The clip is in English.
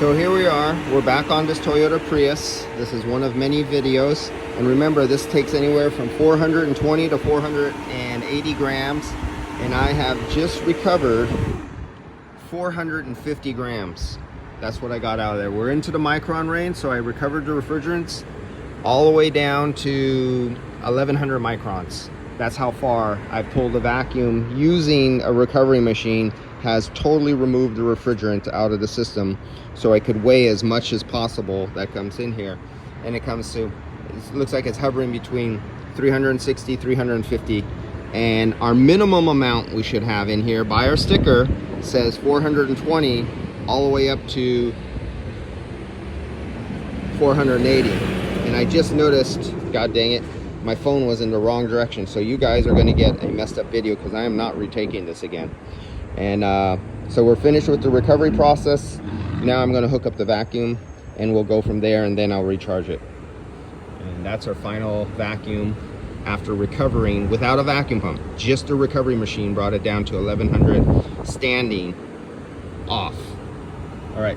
So here we are, we're back on this Toyota Prius. This is one of many videos. And remember, this takes anywhere from 420 to 480 grams. And I have just recovered 450 grams. That's what I got out of there. We're into the micron range, so I recovered the refrigerants all the way down to 1100 microns. That's how far I've pulled the vacuum using a recovery machine. Has totally removed the refrigerant out of the system, so I could weigh as much as possible that comes in here. And it comes to, it looks like it's hovering between 360, 350. And our minimum amount we should have in here by our sticker says 420 all the way up to 480. And I just noticed, god dang it, my phone was in the wrong direction. So you guys are gonna get a messed up video because I am not retaking this again. And so we're finished with the recovery process. Now I'm going to hook up the vacuum and we'll go from there, and then I'll recharge it. And that's our final vacuum after recovering without a vacuum pump. Just a recovery machine brought it down to 1100 standing off. All right.